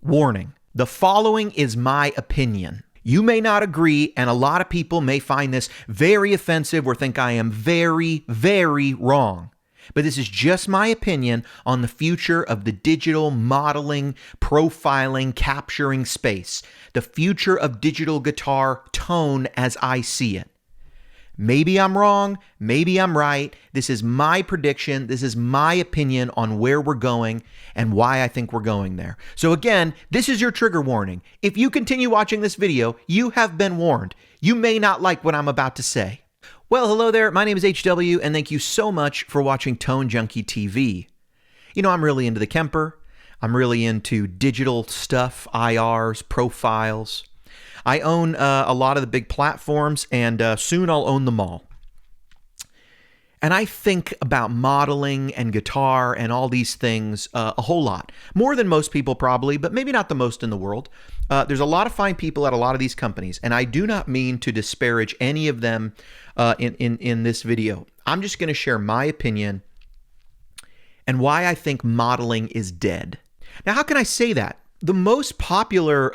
Warning, the following is my opinion. You may not agree, and a lot of people may find this very offensive or think I am very, very wrong. But this is just my opinion on the future of the digital modeling, profiling, capturing space. The future of digital guitar tone as I see it. Maybe I'm wrong, maybe I'm right. This is my prediction. This is my opinion on where we're going and why I think we're going there. So again, this is your trigger warning. If you continue watching this video, you have been warned. You may not like what I'm about to say. Well, hello there. My name is HW, and thank you so much for watching Tone Junkie TV. You know, I'm really into the Kemper. I'm really into digital stuff, IRs, profiles. I own a lot of the big platforms, and soon I'll own them all. And I think about modeling and guitar and all these things a whole lot. More than most people probably, but maybe not the most in the world. There's a lot of fine people at a lot of these companies, and I do not mean to disparage any of them in this video. I'm just going to share my opinion and why I think modeling is dead. Now, how can I say that? The most popular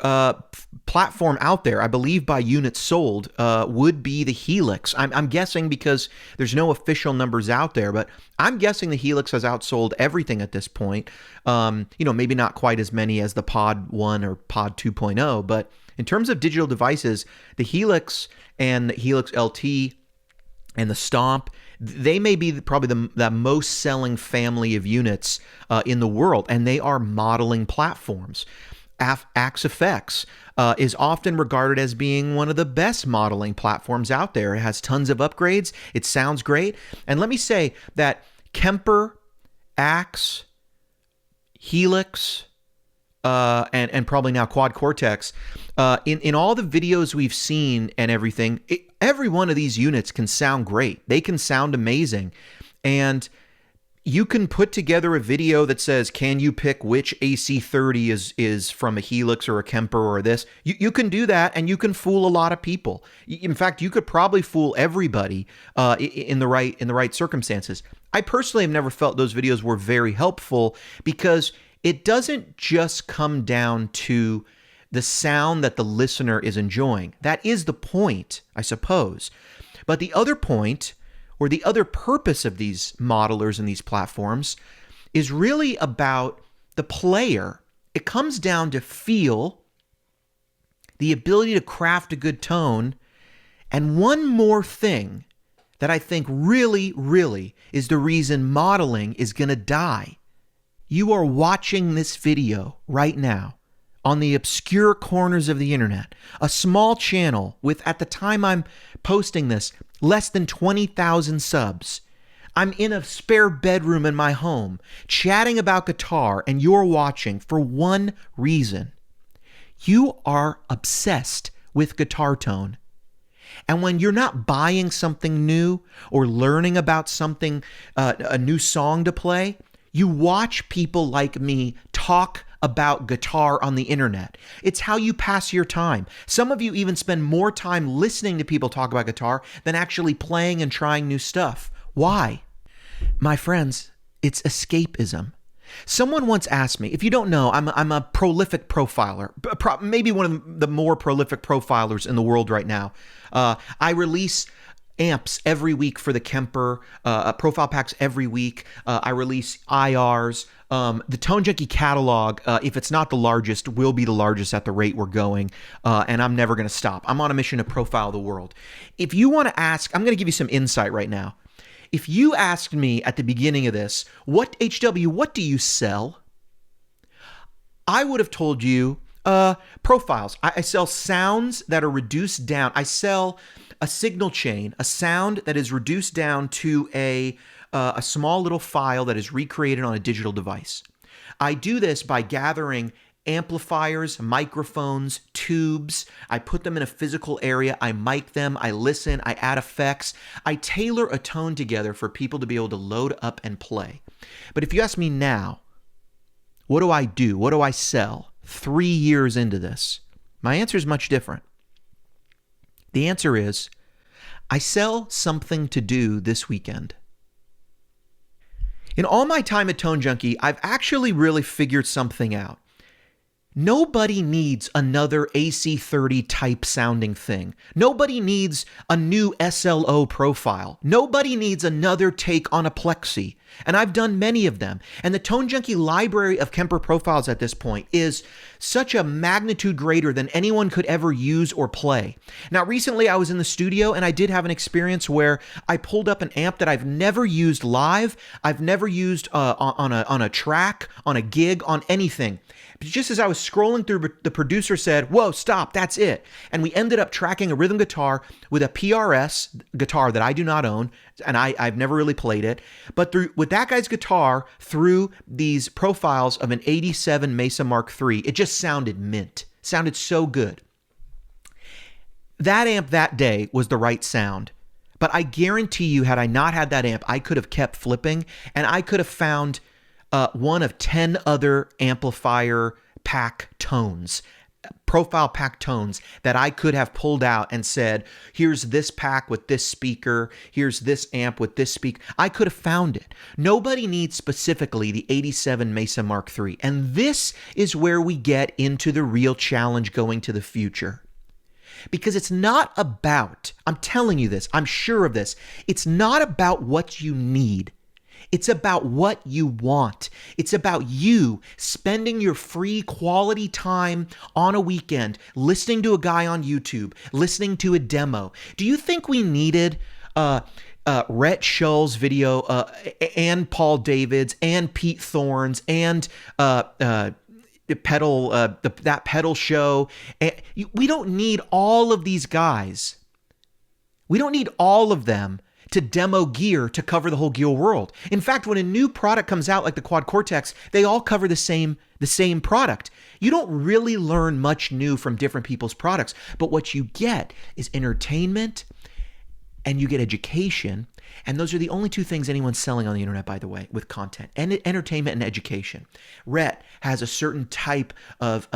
platform out there, I believe by units sold, would be the Helix. I'm guessing because there's no official numbers out there, but I'm guessing the Helix has outsold everything at this point. Maybe not quite as many as the Pod 1 or Pod 2.0, but in terms of digital devices, the Helix and the Helix LT and the Stomp, they may be probably the most selling family of units in the world, and they are modeling platforms. Axe FX is often regarded as being one of the best modeling platforms out there. It has tons of upgrades. It sounds great. And let me say that Kemper, Axe, Helix, and probably now Quad Cortex, in all the videos we've seen and everything, every one of these units can sound great. They can sound amazing. And you can put together a video that says, can you pick which AC30 is from a Helix or a Kemper or this? You can do that, and you can fool a lot of people. In fact, you could probably fool everybody in the right circumstances. I personally have never felt those videos were very helpful because it doesn't just come down to the sound that the listener is enjoying. That is the point, I suppose. But the other point, or the other purpose of these modelers and these platforms, is really about the player. It comes down to feel, the ability to craft a good tone, and one more thing that I think really, really is the reason modeling is going to die. You are watching this video right now on the obscure corners of the internet, a small channel with, at the time I'm posting this, less than 20,000 subs. I'm in a spare bedroom in my home, chatting about guitar, and you're watching for one reason. You are obsessed with guitar tone. And when you're not buying something new or learning about something, a new song to play, you watch people like me talk about guitar on the internet. It's how you pass your time. Some of you even spend more time listening to people talk about guitar than actually playing and trying new stuff. Why? My friends, it's escapism. Someone once asked me, if you don't know, I'm a prolific profiler, maybe one of the more prolific profilers in the world right now. I release amps every week for the Kemper, profile packs every week. I release IRs. The Tone Junkie catalog, if it's not the largest, will be the largest at the rate we're going, and I'm never going to stop. I'm on a mission to profile the world. If you want to ask, I'm going to give you some insight right now. If you asked me at the beginning of this, what do you sell? I would have told you profiles. I sell sounds that are reduced down. I sell a signal chain, a sound that is reduced down to a small little file that is recreated on a digital device. I do this by gathering amplifiers, microphones, tubes. I put them in a physical area. I mic them. I listen. I add effects. I tailor a tone together for people to be able to load up and play. But if you ask me now, what do I do? What do I sell 3 years into this? My answer is much different. The answer is, I sell something to do this weekend. In all my time at Tone Junkie, I've actually really figured something out. Nobody needs another AC30 type sounding thing. Nobody needs a new SLO profile. Nobody needs another take on a Plexi. And I've done many of them. And the Tone Junkie library of Kemper profiles at this point is such a magnitude greater than anyone could ever use or play. Now, recently I was in the studio and I did have an experience where I pulled up an amp that I've never used live. I've never used on a track, on a gig, on anything. But just as I was scrolling through, the producer said, "Whoa, stop, that's it." And we ended up tracking a rhythm guitar with a PRS guitar that I do not own, and I've never really played it. But with that guy's guitar, through these profiles of an 87 Mesa Mark III, it just sounded mint. Sounded so good. That amp that day was the right sound. But I guarantee you, had I not had that amp, I could have kept flipping, and I could have found one of 10 other amplifier pack tones, profile pack tones that I could have pulled out and said, here's this pack with this speaker, here's this amp with this speaker. I could have found it. Nobody needs specifically the 87 Mesa Mark III. And this is where we get into the real challenge going to the future. Because it's not about, I'm telling you this, I'm sure of this, it's not about what you need. It's about what you want. It's about you spending your free quality time on a weekend, listening to a guy on YouTube, listening to a demo. Do you think we needed Rhett Shull's video and Paul David's and Pete Thorne's and that pedal show? We don't need all of these guys. We don't need all of them to demo gear to cover the whole gear world. In fact, when a new product comes out like the Quad Cortex, they all cover the same product. You don't really learn much new from different people's products, but what you get is entertainment and you get education. And those are the only two things anyone's selling on the internet, by the way, with content, and entertainment and education. Rhett has a certain type of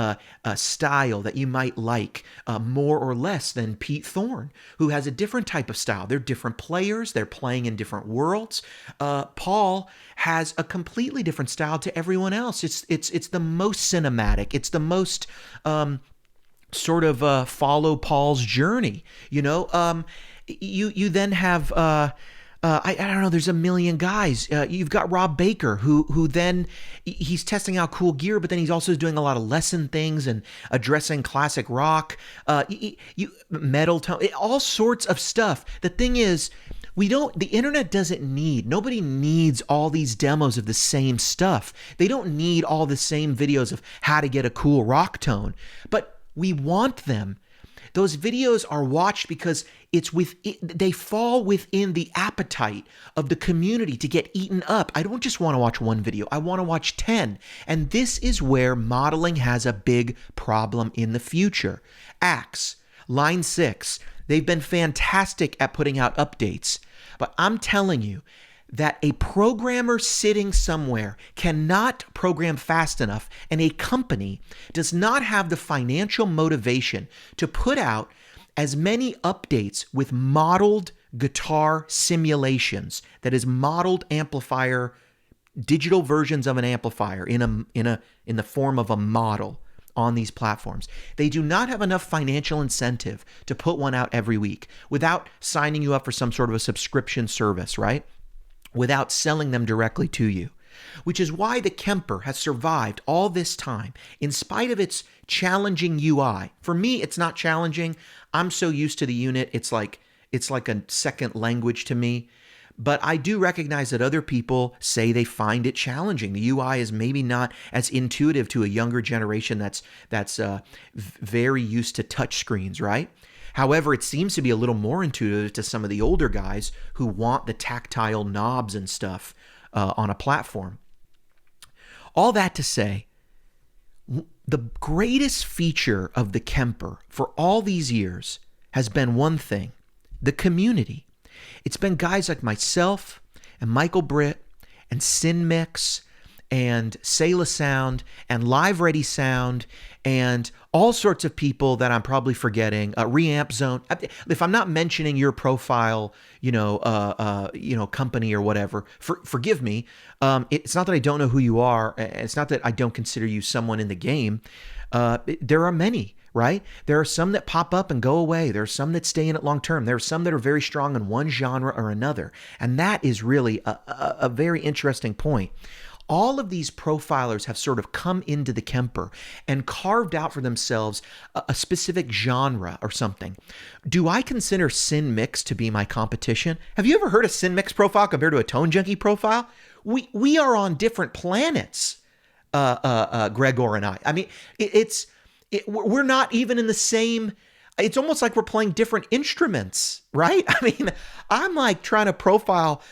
style that you might like more or less than Pete Thorne, who has a different type of style. They're different players. They're playing in different worlds. Paul has a completely different style to everyone else. It's the most cinematic. It's the most sort of follow Paul's journey. You then have I don't know, there's a million guys. You've got Rob Baker who then he's testing out cool gear, but then he's also doing a lot of lesson things and addressing classic rock, metal tone, all sorts of stuff. The thing is, the internet doesn't nobody needs all these demos of the same stuff. They don't need all the same videos of how to get a cool rock tone, but we want them. Those videos are watched because they fall within the appetite of the community to get eaten up. I don't just want to watch one video. I want to watch 10. And this is where modeling has a big problem in the future. Axe, Line 6, they've been fantastic at putting out updates. But I'm telling you that a programmer sitting somewhere cannot program fast enough, and a company does not have the financial motivation to put out as many updates with modeled guitar simulations, that is, modeled amplifier, digital versions of an amplifier in the form of a model on these platforms. They do not have enough financial incentive to put one out every week without signing you up for some sort of a subscription service, right? Without selling them directly to you, which is why the Kemper has survived all this time in spite of its challenging UI. For me, it's not challenging. I'm so used to the unit, it's like a second language to me. But I do recognize that other people say they find it challenging. The UI is maybe not as intuitive to a younger generation that's very used to touch screens, right? However, it seems to be a little more intuitive to some of the older guys who want the tactile knobs and stuff on a platform. All that to say, the greatest feature of the Kemper for all these years has been one thing: the community. It's been guys like myself and Michael Britt and SynMix and Selah Sound and Live Ready Sound and all sorts of people that I'm probably forgetting, Reamp Zone. If I'm not mentioning your profile, company or whatever, forgive me. It's not that I don't know who you are. It's not that I don't consider you someone in the game. There are many, right? There are some that pop up and go away. There are some that stay in it long term. There are some that are very strong in one genre or another. And that is really a very interesting point. All of these profilers have sort of come into the Kemper and carved out for themselves a specific genre or something. Do I consider Sin Mix to be my competition? Have you ever heard a Sin Mix profile compared to a Tone Junkie profile? We are on different planets, Gregor and I. I mean, we're not even in the same. It's almost like we're playing different instruments, right? I mean, I'm like trying to profile,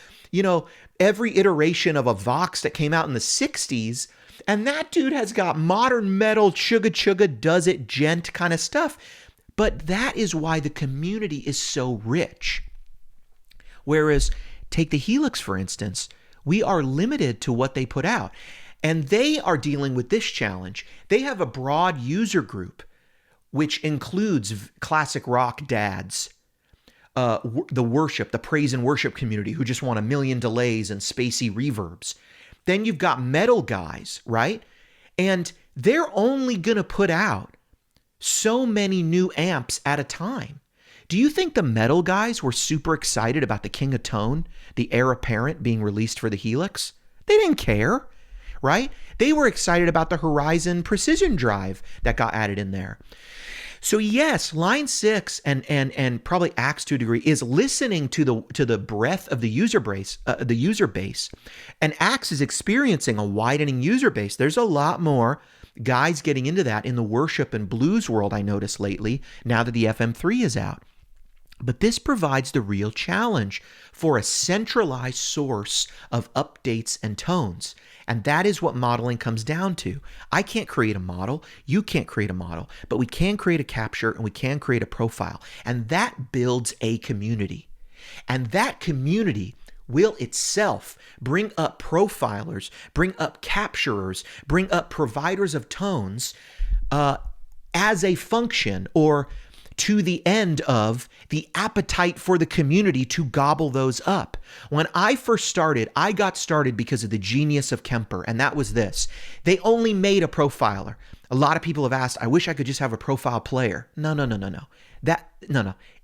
every iteration of a Vox that came out in the 60s, and that dude has got modern metal, chugga chugga, does it, gent kind of stuff. But that is why the community is so rich. Whereas, take the Helix, for instance, we are limited to what they put out. And they are dealing with this challenge. They have a broad user group, which includes classic rock dads, the praise and worship community who just want a million delays and spacey reverbs. Then you've got metal guys, right? And they're only going to put out so many new amps at a time. Do you think the metal guys were super excited about the King of Tone, the Heir Apparent, being released for the Helix? They didn't care, right? They were excited about the Horizon Precision Drive that got added in there. So yes, Line 6 and probably Axe to a degree is listening to the breadth of the user base, and Axe is experiencing a widening user base. There's a lot more guys getting into that in the worship and blues world, I noticed lately, now that the FM3 is out. But this provides the real challenge for a centralized source of updates and tones. And that is what modeling comes down to. I can't create a model. You can't create a model. But we can create a capture and we can create a profile. And that builds a community. And that community will itself bring up profilers, bring up capturers, bring up providers of tones as a function, or to the end of the appetite for the community to gobble those up. When I first started, I got started because of the genius of Kemper, and that was this. They only made a profiler. A lot of people have asked, I wish I could just have a profile player. No.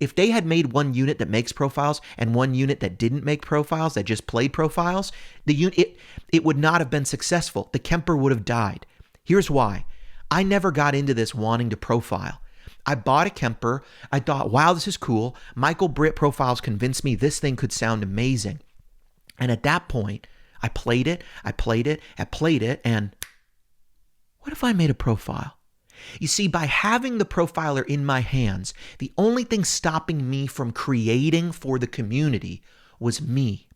If they had made one unit that makes profiles and one unit that didn't make profiles, that just played profiles, it would not have been successful. The Kemper would have died. Here's why. I never got into this wanting to profile. I bought a Kemper. I thought, wow, this is cool. Michael Britt profiles convinced me this thing could sound amazing. And at that point, I played it, and what if I made a profile? You see, by having the profiler in my hands, the only thing stopping me from creating for the community was me.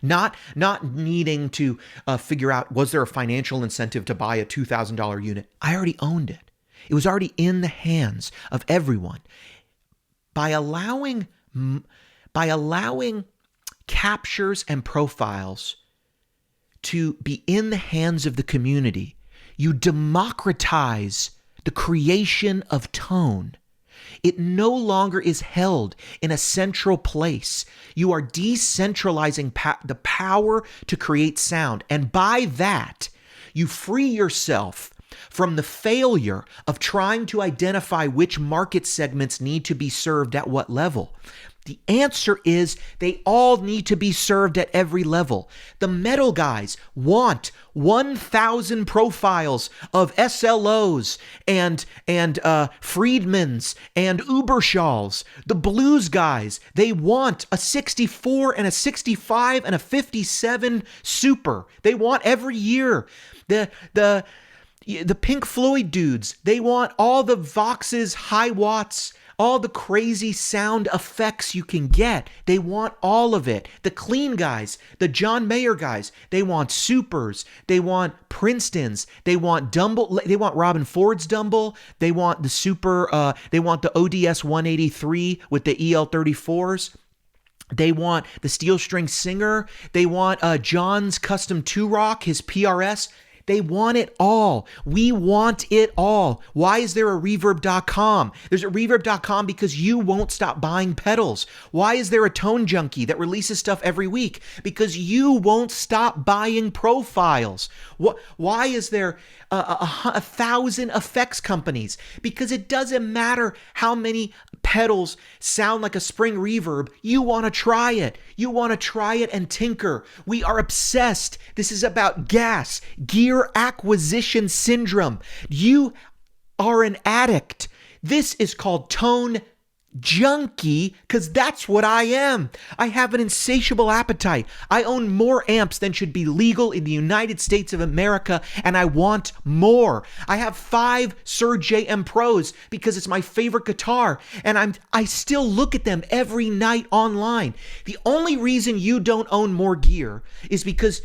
Not needing to figure out, was there a financial incentive to buy a $2,000 unit? I already owned it. It was already in the hands of everyone. By allowing captures and profiles to be in the hands of the community, you democratize the creation of tone. It no longer is held in a central place. You are decentralizing the power to create sound. And by that, you free yourself from the failure of trying to identify which market segments need to be served at what level. The answer is they all need to be served at every level. The metal guys want 1,000 profiles of SLOs and Friedmans and Uberschalls. The blues guys, they want a 64 and a 65 and a 57 super. They want every year. The Pink Floyd dudes, they want all the Voxes, high watts, all the crazy sound effects you can get. They want all of it. The clean guys, the John Mayer guys, they want supers. They want Princetons. They want Dumble. They want Robin Ford's Dumble. They want the super. They want the ODS 183 with the EL34s. They want the Steel String Singer. They want John's Custom 2 Rock, his PRS. They want it all. We want it all. Why is there a Reverb.com? There's a Reverb.com because you won't stop buying pedals. Why is there a Tone Junkie that releases stuff every week? Because you won't stop buying profiles. Why is there 1,000 effects companies, because it doesn't matter how many pedals sound like a spring reverb. You want to try it. You want to try it and tinker. We are obsessed. This is about gas, gear acquisition syndrome. You are an addict. This is called tone junkie, because that's what I am. I have an insatiable appetite. I own more amps than should be legal in the United States of America, and I want more. I have 5 Shure JM Pros because it's my favorite guitar, and I still look at them every night online. The only reason you don't own more gear is because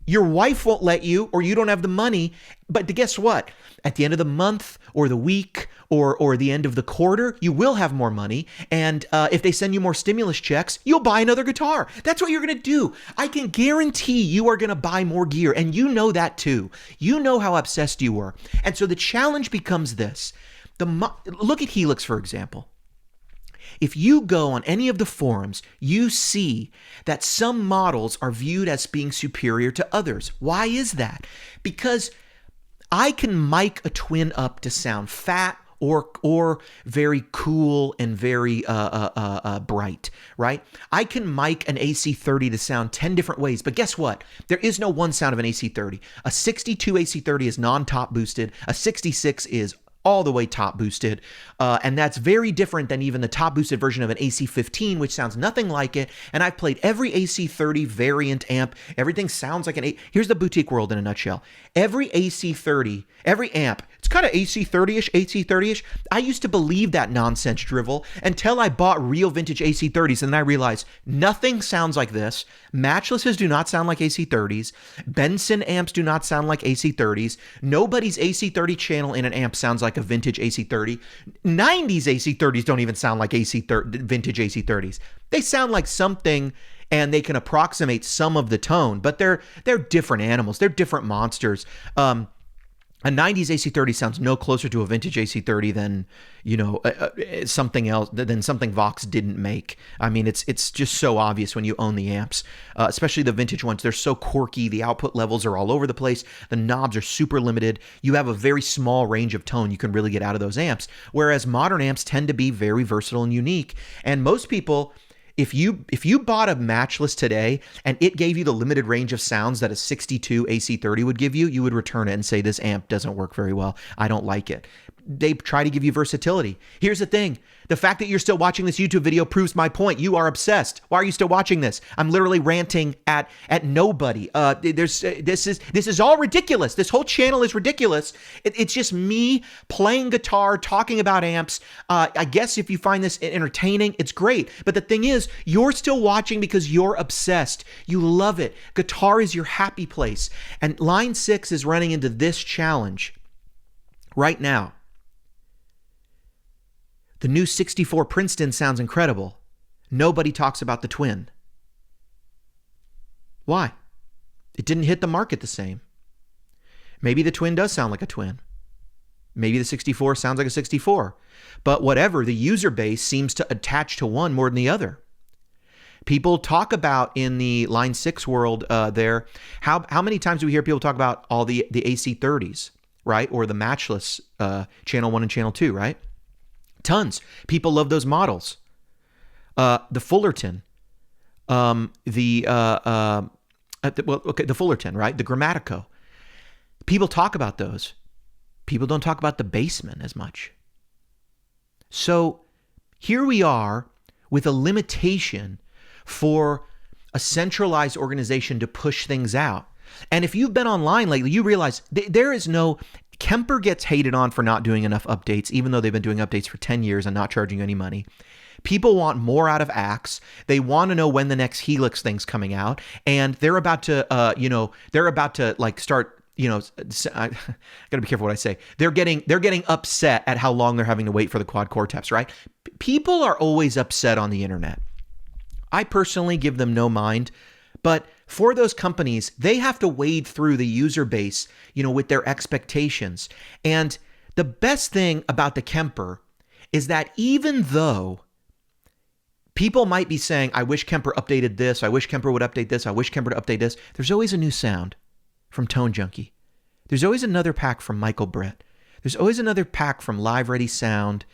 your wife won't let you, or you don't have the money. But guess what? At the end of the month or the week or the end of the quarter, you will have more money. And if they send you more stimulus checks, you'll buy another guitar. That's what you're going to do. I can guarantee you are going to buy more gear. And you know that too. You know how obsessed you were. And so the challenge becomes this. Look at Helix, for example. If you go on any of the forums, you see that some models are viewed as being superior to others. Why is that? Because I can mic a twin up to sound fat or very cool and very bright, right? I can mic an AC30 to sound 10 different ways, but guess what? There is no one sound of an AC30. A 62 AC30 is non-top boosted. A 66 is all the way top boosted. And that's very different than even the top boosted version of an AC15, which sounds nothing like it. And I've played every AC30 variant amp. Everything sounds like here's the boutique world in a nutshell. Every AC30, every amp, it's kind of AC30-ish, AC30-ish. I used to believe that nonsense drivel until I bought real vintage AC30s, and then I realized nothing sounds like this. Matchlesses do not sound like AC30s. Benson amps do not sound like AC30s. Nobody's AC30 channel in an amp sounds like a vintage AC30. 90s AC30s don't even sound like vintage AC30s. They sound like something, and they can approximate some of the tone, but they're different animals. They're different monsters. A 90s AC30 sounds no closer to a vintage AC30 than, something else, than something Vox didn't make. I mean, it's just so obvious when you own the amps, especially the vintage ones. They're so quirky. The output levels are all over the place. The knobs are super limited. You have a very small range of tone you can really get out of those amps, whereas modern amps tend to be very versatile and unique. And most people, if you bought a Matchless today and it gave you the limited range of sounds that a 62 AC30 would give you, you would return it and say, this amp doesn't work very well. I don't like it. They try to give you versatility. Here's the thing. The fact that you're still watching this YouTube video proves my point. You are obsessed. Why are you still watching this? I'm literally ranting at nobody. This is all ridiculous. This whole channel is ridiculous. It's just me playing guitar, talking about amps. I guess if you find this entertaining, it's great. But the thing is, you're still watching because you're obsessed. You love it. Guitar is your happy place. And Line 6 is running into this challenge right now. The new 64 Princeton sounds incredible. Nobody talks about the Twin. Why? It didn't hit the market the same. Maybe the Twin does sound like a Twin. Maybe the 64 sounds like a 64. But whatever, the user base seems to attach to one more than the other. People talk about in the Line 6 world there, how many times do we hear people talk about all the AC30s, right? Or the Matchless Channel 1 and Channel 2, right? Tons. People love those models. The Fullerton, the Fullerton, right? The Grammatico. People talk about those. People don't talk about the Bassman as much. So here we are with a limitation for a centralized organization to push things out. And if you've been online lately, you realize there is no... Kemper gets hated on for not doing enough updates, even though they've been doing updates for 10 years and not charging you any money. People want more out of Axe. They want to know when the next Helix thing's coming out, and they're about to, start. I gotta be careful what I say. They're getting upset at how long they're having to wait for the quad core taps, right? People are always upset on the internet. I personally give them no mind, but for those companies, they have to wade through the user base, with their expectations. And the best thing about the Kemper is that even though people might be saying, I wish Kemper updated this, I wish Kemper would update this, I wish Kemper to update this, there's always a new sound from Tone Junkie. There's always another pack from Michael Britt. There's always another pack from Live Ready Sound,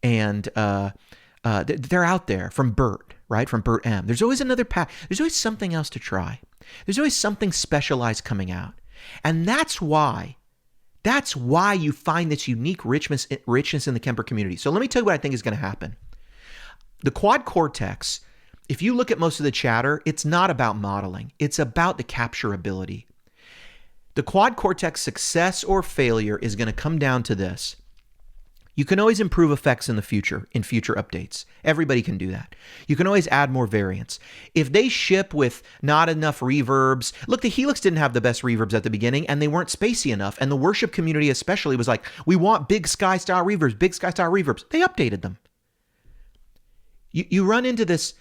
and they're out there from Bert, right? From Bert M. There's always another pack. There's always something else to try. There's always something specialized coming out. And that's why you find this unique richness in the Kemper community. So let me tell you what I think is going to happen. The Quad Cortex, if you look at most of the chatter, it's not about modeling. It's about the capturability. The Quad Cortex success or failure is going to come down to this. You can always improve effects in future updates. Everybody can do that. You can always add more variants. If they ship with not enough reverbs, look, the Helix didn't have the best reverbs at the beginning, and they weren't spacey enough. And the worship community especially was like, we want big sky style reverbs, big sky style reverbs. They updated them. You run into this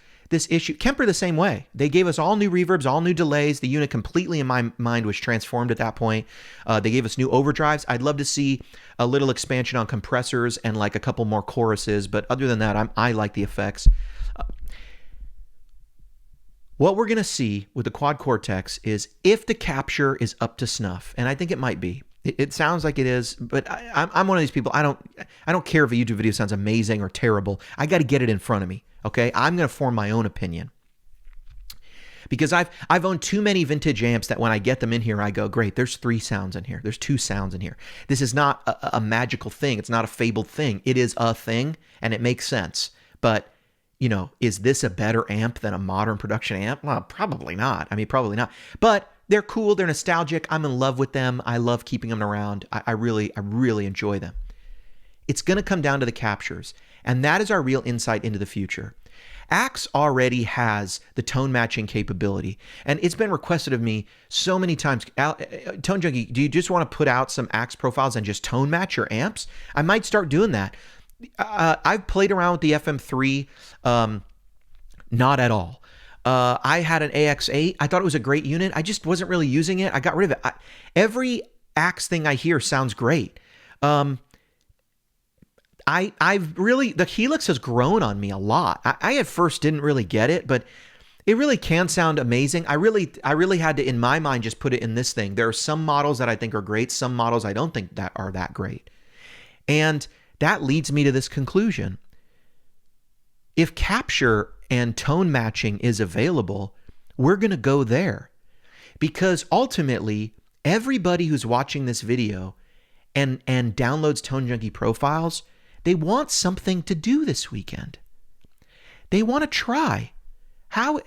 issue. Kemper the same way. They gave us all new reverbs, all new delays. The unit completely, in my mind, was transformed at that point. They gave us new overdrives. I'd love to see a little expansion on compressors and like a couple more choruses, but other than that, I like the effects. What we're going to see with the Quad Cortex is if the capture is up to snuff, and I think it might be. It sounds like it is, but I'm one of these people. I don't care if a YouTube video sounds amazing or terrible. I got to get it in front of me. Okay, I'm going to form my own opinion because I've owned too many vintage amps that when I get them in here, I go, great, there's 3 sounds in here. There's 2 sounds in here. This is not a magical thing. It's not a fabled thing. It is a thing, and it makes sense. But, is this a better amp than a modern production amp? Well, probably not. Probably not. But they're cool. They're nostalgic. I'm in love with them. I love keeping them around. I really enjoy them. It's going to come down to the captures. And that is our real insight into the future. Axe already has the tone matching capability. And it's been requested of me so many times. Tone Junkie, do you just want to put out some Axe profiles and just tone match your amps? I might start doing that. I've played around with the FM3, not at all. I had an AX8. I thought it was a great unit. I just wasn't really using it. I got rid of it. Every Axe thing I hear sounds great. The Helix has grown on me a lot. I at first didn't really get it, but it really can sound amazing. I really had to, in my mind, just put it in this thing. There are some models that I think are great, some models I don't think that are that great. And that leads me to this conclusion. If capture and tone matching is available, we're going to go there. Because ultimately, everybody who's watching this video and downloads Tone Junkie profiles, they want something to do this weekend. They want to try. I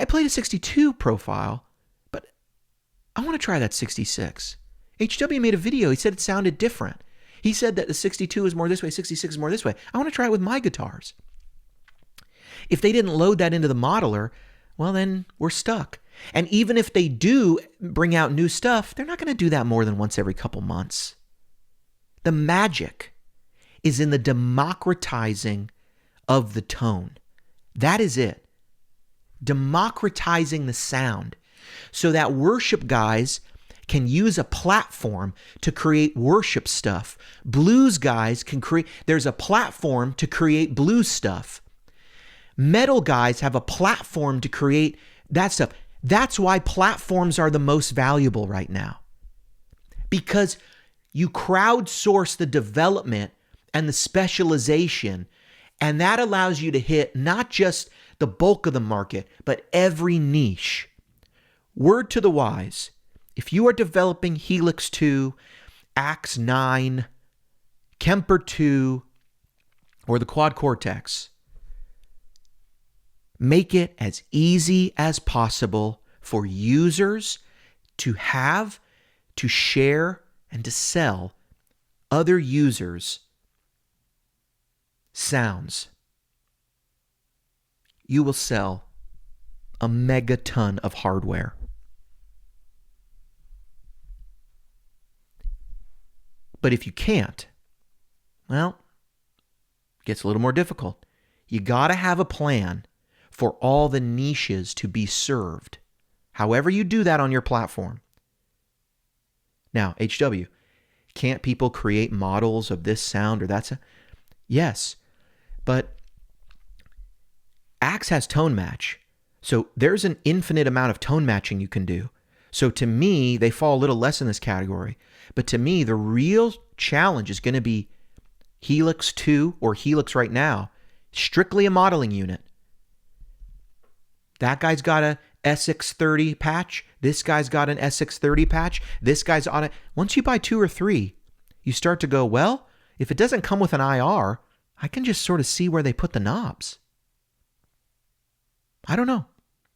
played a 62 profile, but I want to try that 66. HW made a video. He said it sounded different. He said that the 62 is more this way, 66 is more this way. I want to try it with my guitars. If they didn't load that into the modeler, well, then we're stuck. And even if they do bring out new stuff, they're not going to do that more than once every couple months. The magic is in the democratizing of the tone. That is it. Democratizing the sound so that worship guys can use a platform to create worship stuff. Blues guys there's a platform to create blues stuff. Metal guys have a platform to create that stuff. That's why platforms are the most valuable right now. Because you crowdsource the development and the specialization, and that allows you to hit not just the bulk of the market, but every niche. Word to the wise, if you are developing Helix 2, Axe 9, Kemper 2, or the Quad Cortex, make it as easy as possible for users to have, to share, and to sell other users' sounds. You will sell a megaton of hardware. But if you can't, well, it gets a little more difficult. You got to have a plan for all the niches to be served. However you do that on your platform. Now, HW, can't people create models of this sound or that? Yes, but Axe has tone match. So there's an infinite amount of tone matching you can do. So to me, they fall a little less in this category. But to me, the real challenge is going to be Helix 2 or Helix right now, strictly a modeling unit. That guy's got a SX30 patch. This guy's got an SX30 patch. This guy's on it. Once you buy 2 or 3, you start to go, well, if it doesn't come with an IR, I can just sort of see where they put the knobs. I don't know.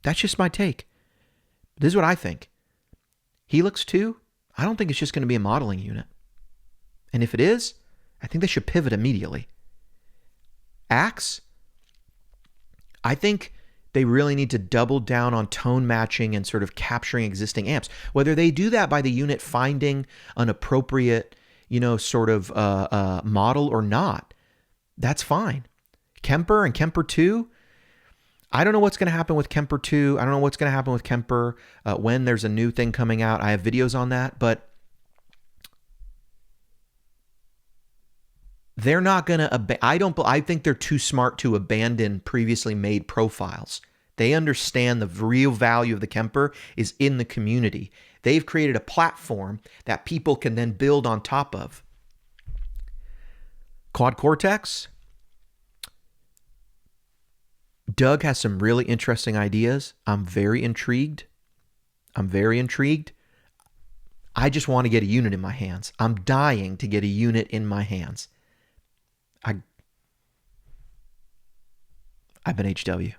That's just my take. This is what I think. Helix 2, I don't think it's just going to be a modeling unit. And if it is, I think they should pivot immediately. Axe, I think they really need to double down on tone matching and sort of capturing existing amps. Whether they do that by the unit finding an appropriate, sort of model or not, that's fine. Kemper and Kemper 2, I don't know what's going to happen with Kemper 2. I don't know what's going to happen with Kemper when there's a new thing coming out. I have videos on that, but they're not going to, I think they're too smart to abandon previously made profiles. They understand the real value of the Kemper is in the community. They've created a platform that people can then build on top of. Quad Cortex, Doug has some really interesting ideas. I'm very intrigued. I just want to get a unit in my hands. I'm dying to get a unit in my hands. I've been HW.